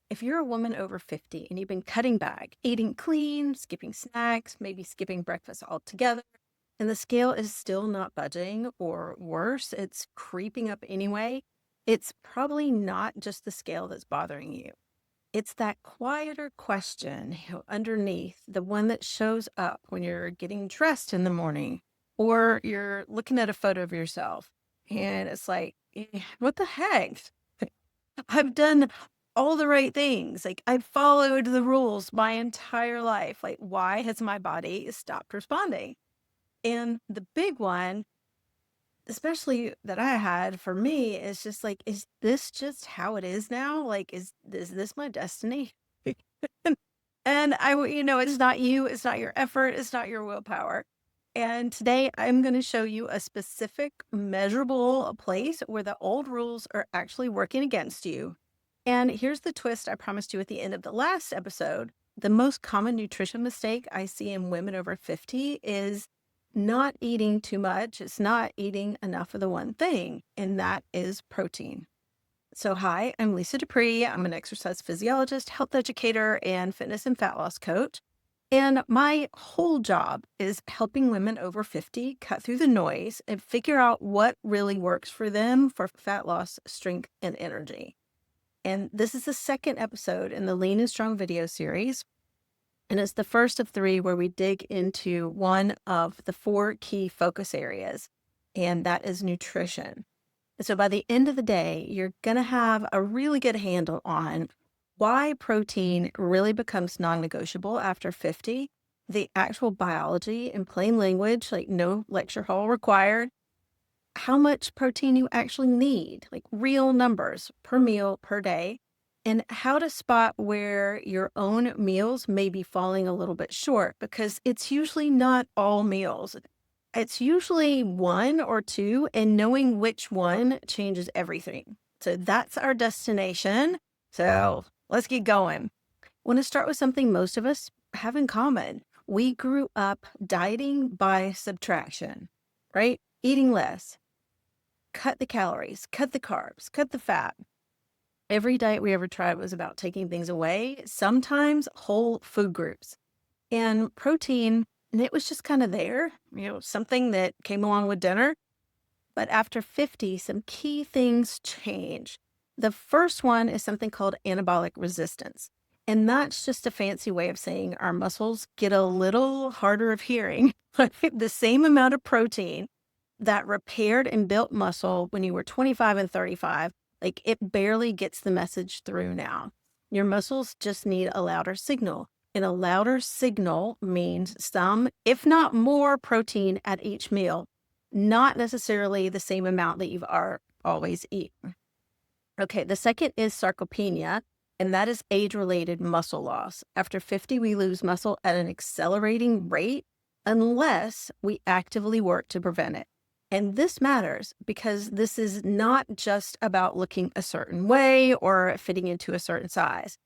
If you're a woman over 50 and you've been cutting back, eating clean, skipping snacks, maybe skipping breakfast altogether, and the scale is still not budging, or worse, it's creeping up anyway, it's probably not just the scale that's bothering you. It's that quieter question underneath, the one that shows up when you're getting dressed in the morning or you're looking at a photo of yourself. And it's like, what the heck? I've done all the right things. Like, I've followed the rules my entire life. Like, why has my body stopped responding? And the big one, especially that I had for me, is just like, is this just how it is now? Like, is this my destiny? And it's not you, it's not your effort, it's not your willpower. And today I'm going to show you a specific measurable place where the old rules are actually working against you. And here's the twist I promised you at the end of the last episode. The most common nutrition mistake I see in women over 50 is not eating too much. It's not eating enough of the one thing, and that is protein. So, hi, I'm Lisa Dupree. I'm an exercise physiologist, health educator, and fitness and fat loss coach. And my whole job is helping women over 50 cut through the noise and figure out what really works for them for fat loss, strength, and energy. And this is the second episode in the Lean and Strong video series. And it's the first of three where we dig into one of the four key focus areas, and that is nutrition. So by the end of the day, you're going to have a really good handle on why protein really becomes non-negotiable after 50, the actual biology in plain language, like no lecture hall required, how much protein you actually need, like real numbers per meal per day, and how to spot where your own meals may be falling a little bit short, because it's usually not all meals. It's usually one or two, and knowing which one changes everything. So that's our destination. So let's get going. I want to start with something most of us have in common. We grew up dieting by subtraction, right? Eating less, cut the calories, cut the carbs, cut the fat. Every diet we ever tried was about taking things away, sometimes whole food groups. And protein, and it was just kind of there, something that came along with dinner. But after 50, some key things change. The first one is something called anabolic resistance. And that's just a fancy way of saying our muscles get a little harder of hearing. The same amount of protein that repaired and built muscle when you were 25 and 35, like it barely gets the message through now. Your muscles just need a louder signal. And a louder signal means some, if not more, protein at each meal, not necessarily the same amount that you've always eaten. Okay, the second is sarcopenia, and that is age-related muscle loss. After 50, we lose muscle at an accelerating rate unless we actively work to prevent it. And this matters because this is not just about looking a certain way or fitting into a certain size.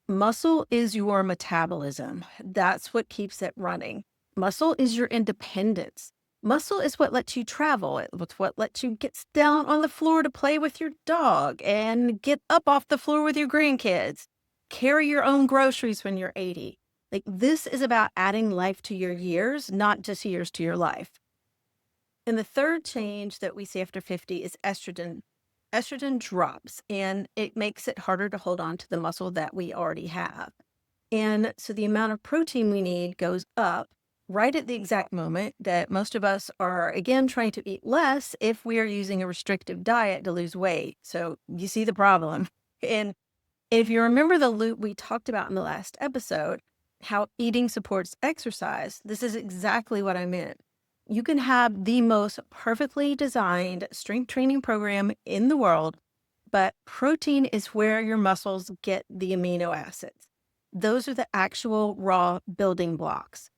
Muscle is your metabolism. That's what keeps it running. Muscle is your independence. Muscle is what lets you travel. It's what lets you get down on the floor to play with your dog and get up off the floor with your grandkids. Carry your own groceries when you're 80. Like, this is about adding life to your years, not just years to your life. And the third change that we see after 50 is estrogen. Estrogen drops and it makes it harder to hold on to the muscle that we already have. And so the amount of protein we need goes up right at the exact moment that most of us are, again, trying to eat less if we are using a restrictive diet to lose weight. So you see the problem. And if you remember the loop we talked about in the last episode, how eating supports exercise, this is exactly what I meant. You can have the most perfectly designed strength training program in the world, but protein is where your muscles get the amino acids. Those are the actual raw building blocks.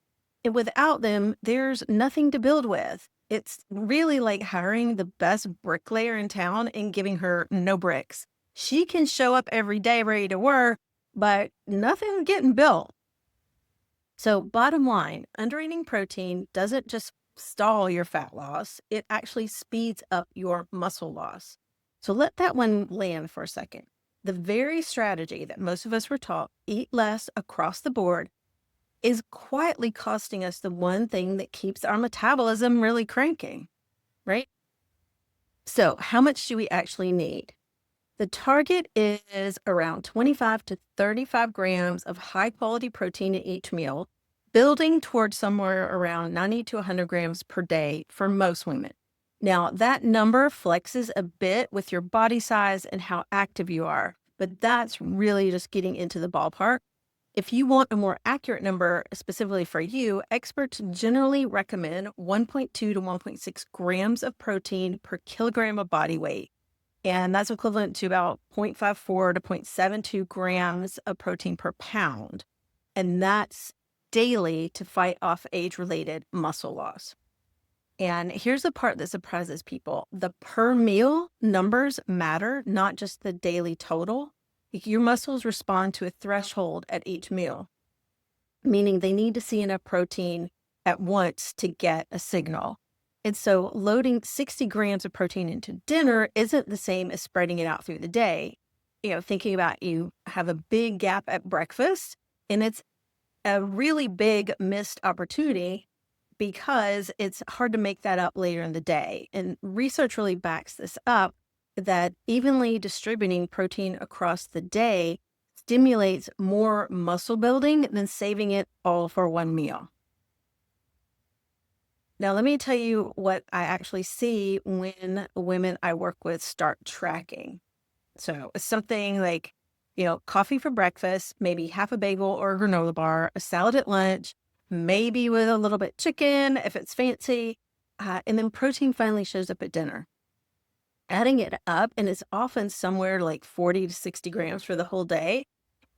And without them, there's nothing to build with. It's really like hiring the best bricklayer in town and giving her no bricks. She can show up every day ready to work, but nothing's getting built. So bottom line, under-eating protein doesn't just stall your fat loss, it actually speeds up your muscle loss. So let that one land for a second. The very strategy that most of us were taught, eat less across the board, is quietly costing us the one thing that keeps our metabolism really cranking, right? So, how much do we actually need? The target is around 25 to 35 grams of high quality protein in each meal, building towards somewhere around 90 to 100 grams per day for most women. Now, that number flexes a bit with your body size and how active you are, but that's really just getting into the ballpark. If you want a more accurate number specifically for you, experts generally recommend 1.2 to 1.6 grams of protein per kilogram of body weight. And that's equivalent to about 0.54 to 0.72 grams of protein per pound. And that's daily to fight off age related muscle loss. And here's the part that surprises people: the per meal numbers matter, not just the daily total. Your muscles respond to a threshold at each meal, meaning they need to see enough protein at once to get a signal. And so loading 60 grams of protein into dinner isn't the same as spreading it out through the day. Thinking about, you have a big gap at breakfast, and it's a really big missed opportunity because it's hard to make that up later in the day. And research really backs this up, that evenly distributing protein across the day stimulates more muscle building than saving it all for one meal. Now, let me tell you what I actually see when women I work with start tracking. So it's something like, coffee for breakfast, maybe half a bagel or a granola bar, a salad at lunch, maybe with a little bit chicken if it's fancy, and then protein finally shows up at dinner. Adding it up, and it's often somewhere like 40 to 60 grams for the whole day.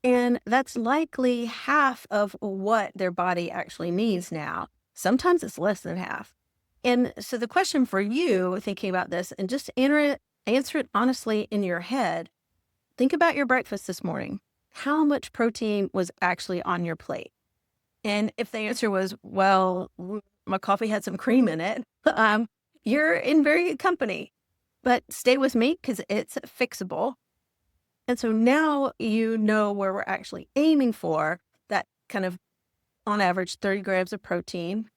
And that's likely half of what their body actually needs now. Sometimes it's less than half. And so the question for you, thinking about this, and just answer it honestly in your head. Think about your breakfast this morning. How much protein was actually on your plate? And if the answer was, well, my coffee had some cream in it, you're in very good company. But stay with me because it's fixable. And so now you know where we're actually aiming for, that kind of on average 30 grams of protein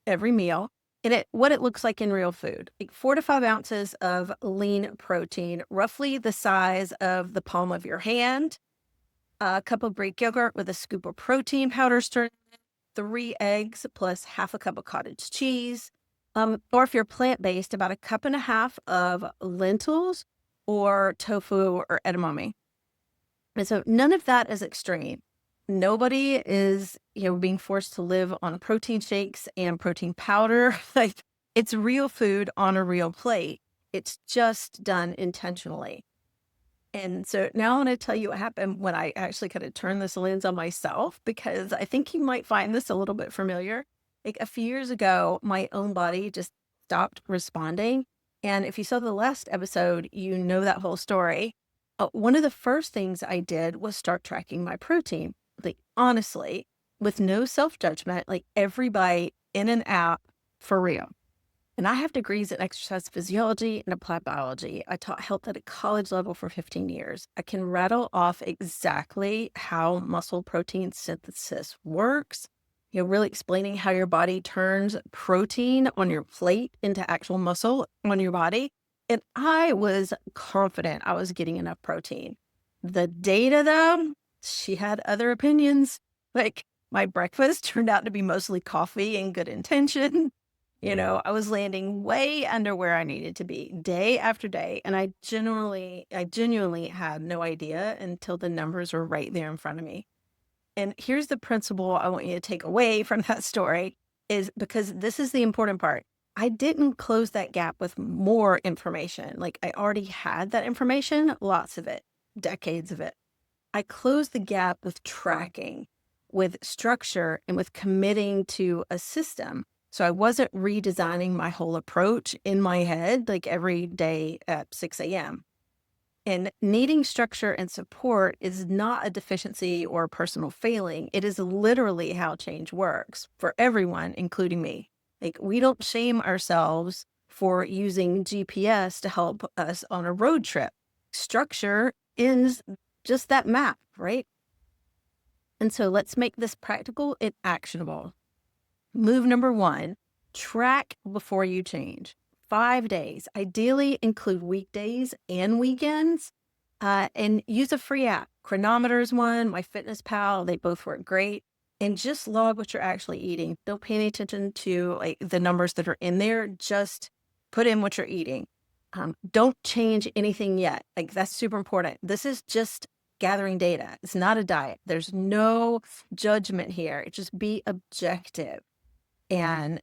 every meal. And what it looks like in real food, like 4 to 5 ounces of lean protein, roughly the size of the palm of your hand, a cup of Greek yogurt with a scoop of protein powder stirred, 3 eggs plus half a cup of cottage cheese. Or if you're plant-based, about a cup and a half of lentils or tofu or edamame. And so none of that is extreme. Nobody is, being forced to live on protein shakes and protein powder. Like, it's real food on a real plate. It's just done intentionally. And so now I want to tell you what happened when I actually kind of turned this lens on myself, because I think you might find this a little bit familiar. Like, a few years ago, my own body just stopped responding. And if you saw the last episode, you know that whole story. One of the first things I did was start tracking my protein. Like, honestly, with no self-judgment, like every bite in and out for real. And I have degrees in exercise physiology and applied biology. I taught health at a college level for 15 years. I can rattle off exactly how muscle protein synthesis works, really explaining how your body turns protein on your plate into actual muscle on your body. And I was confident I was getting enough protein. The data, though, she had other opinions. Like, my breakfast turned out to be mostly coffee and good intention. I was landing way under where I needed to be day after day. And I genuinely had no idea until the numbers were right there in front of me. And here's the principle I want you to take away from that story, is because this is the important part. I didn't close that gap with more information. Like, I already had that information, lots of it, decades of it. I closed the gap with tracking, with structure, and with committing to a system. So I wasn't redesigning my whole approach in my head, like every day at 6 a.m. And needing structure and support is not a deficiency or a personal failing. It is literally how change works for everyone, including me. Like, we don't shame ourselves for using GPS to help us on a road trip. Structure ends just that map, right? And so let's make this practical and actionable. Move number 1, track before you change. 5 days. Ideally include weekdays and weekends, and use a free app. Chronometer is one, MyFitnessPal, they both work great. And just log what you're actually eating. Don't pay any attention to like the numbers that are in there. Just put in what you're eating. Don't change anything yet. Like that's super important. This is just gathering data. It's not a diet. There's no judgment here. Just be objective. And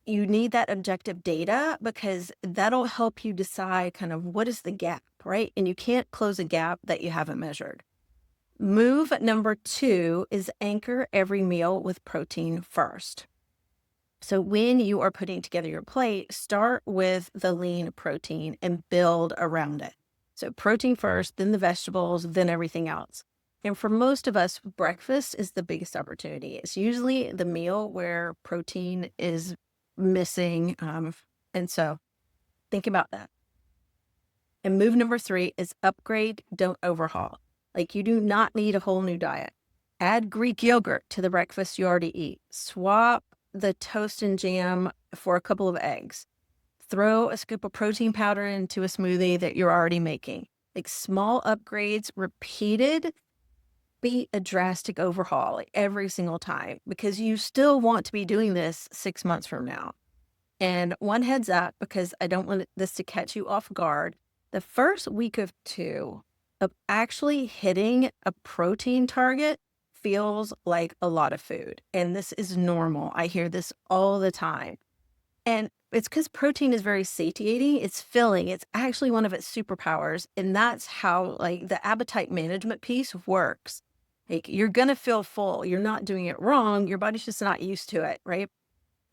you need that objective data because that'll help you decide kind of what is the gap, right? And you can't close a gap that you haven't measured. Move number 2 is anchor every meal with protein first. So when you are putting together your plate, start with the lean protein and build around it. So protein first, then the vegetables, then everything else. And for most of us, breakfast is the biggest opportunity. It's usually the meal where protein is missing. And so think about that. And move number 3 is upgrade, don't overhaul. Like you do not need a whole new diet. Add Greek yogurt to the breakfast you already eat. Swap the toast and jam for a couple of eggs. Throw a scoop of protein powder into a smoothie that you're already making. Like small upgrades repeated beat a drastic overhaul like every single time because you still want to be doing this 6 months from now. And one heads up, because I don't want this to catch you off guard, the first week of 2 of actually hitting a protein target feels like a lot of food. And this is normal. I hear this all the time. And it's because protein is very satiating. It's filling. It's actually one of its superpowers. And that's how like the appetite management piece works. Like you're going to feel full. You're not doing it wrong. Your body's just not used to it, right?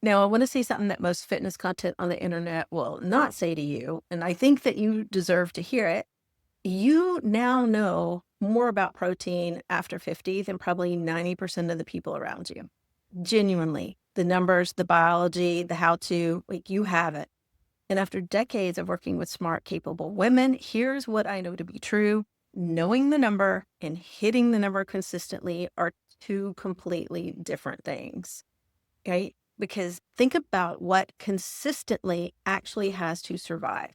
Now, I want to say something that most fitness content on the internet will not say to you. And I think that you deserve to hear it. You now know more about protein after 50 than probably 90% of the people around you. Genuinely, the numbers, the biology, the how to, like you have it. And after decades of working with smart, capable women, here's what I know to be true. Knowing the number and hitting the number consistently are 2 completely different things, right? Because think about what consistently actually has to survive.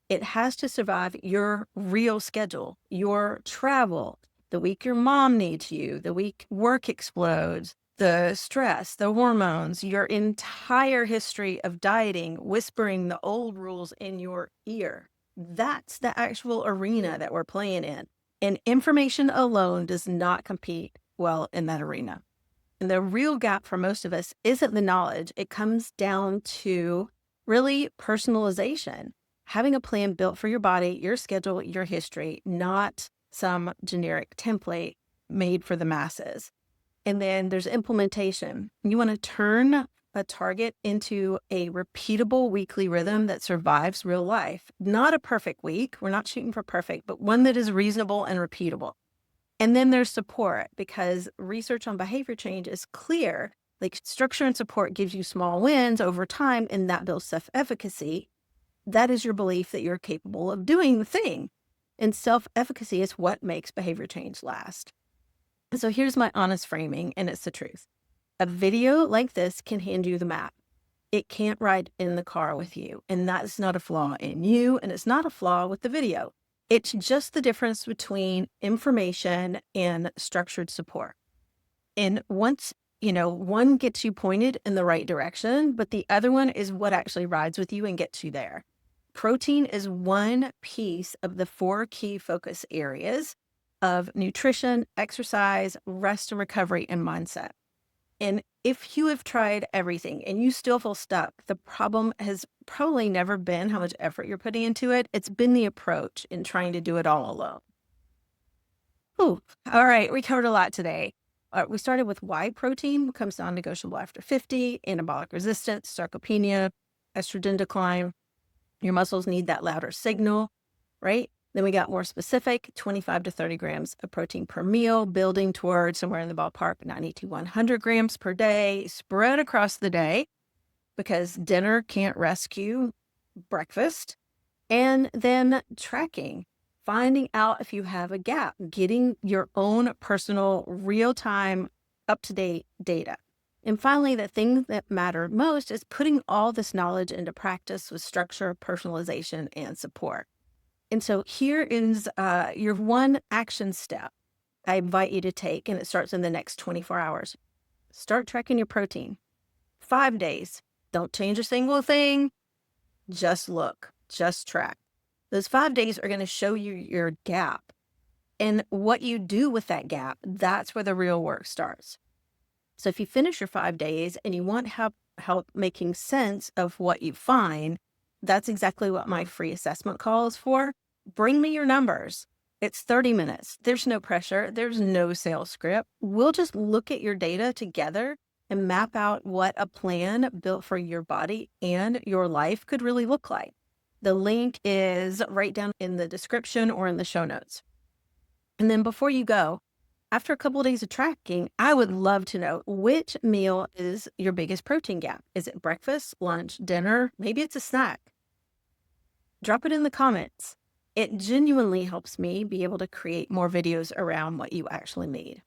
It has to survive your real schedule, your travel, the week your mom needs you, the week work explodes, the stress, the hormones, your entire history of dieting, whispering the old rules in your ear. That's the actual arena that we're playing in. And information alone does not compete well in that arena. And the real gap for most of us isn't the knowledge. It comes down to really personalization. Having a plan built for your body, your schedule, your history, not some generic template made for the masses. And then there's implementation. You want to turn a target into a repeatable weekly rhythm that survives real life. Not a perfect week. We're not shooting for perfect, but one that is reasonable and repeatable. And then there's support, because research on behavior change is clear. Like structure and support gives you small wins over time, and that builds self-efficacy. That is your belief that you're capable of doing the thing. And self-efficacy is what makes behavior change last. So here's my honest framing, and it's the truth. A video like this can hand you the map. It can't ride in the car with you. And that's not a flaw in you, and it's not a flaw with the video. It's just the difference between information and structured support. And once, one gets you pointed in the right direction, but the other one is what actually rides with you and gets you there. Protein is one piece of the 4 key focus areas of nutrition, exercise, rest and recovery, and mindset. And if you have tried everything and you still feel stuck, the problem has probably never been how much effort you're putting into it. It's been the approach in trying to do it all alone. Ooh, all right. We covered a lot today. We started with why protein becomes non-negotiable after 50, anabolic resistance, sarcopenia, estrogen decline. Your muscles need that louder signal, right? Then we got more specific, 25 to 30 grams of protein per meal, building towards somewhere in the ballpark, 90 to 100 grams per day, spread across the day, because dinner can't rescue breakfast. And then tracking finding out if you have a gap, getting your own personal, real time, up to date data. And finally, the thing that mattered most is putting all this knowledge into practice with structure, personalization, and support. And so here is your one action step I invite you to take, and it starts in the next 24 hours. Start tracking your protein. 5 days. Don't change a single thing. Just look, just track. Those 5 days are going to show you your gap. And what you do with that gap, that's where the real work starts. So if you finish your 5 days and you want help making sense of what you find, that's exactly what my free assessment call is for. Bring me your numbers. It's 30 minutes. There's no pressure. There's no sales script. We'll just look at your data together and map out what a plan built for your body and your life could really look like. The link is right down in the description or in the show notes. And then before you go, after a couple of days of tracking, I would love to know which meal is your biggest protein gap. Is it breakfast, lunch, dinner? Maybe it's a snack. Drop it in the comments. It genuinely helps me be able to create more videos around what you actually need.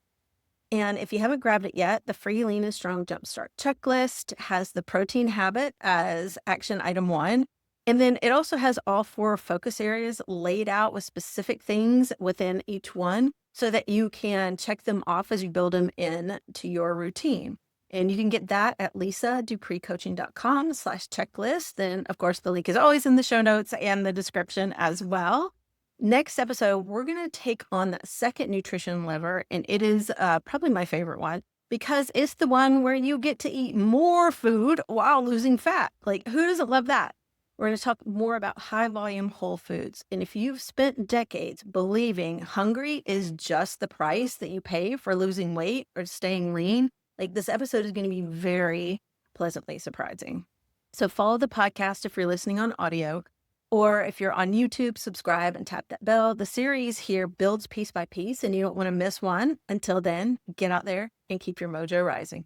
And if you haven't grabbed it yet, the free Lean and Strong Jumpstart checklist has the protein habit as action item 1. And then it also has all 4 focus areas laid out with specific things within each one so that you can check them off as you build them in to your routine. And you can get that at lisadupreecoaching.com/checklist. Then, of course, the link is always in the show notes and the description as well. Next episode, we're going to take on that second nutrition lever, and it is probably my favorite one because it's the one where you get to eat more food while losing fat. Like, who doesn't love that? We're going to talk more about high volume whole foods. And if you've spent decades believing hungry is just the price that you pay for losing weight or staying lean, like this episode is going to be very pleasantly surprising. So follow the podcast if you're listening on audio, or if you're on YouTube, subscribe and tap that bell. The series here builds piece by piece and you don't want to miss one. Until then, get out there and keep your mojo rising.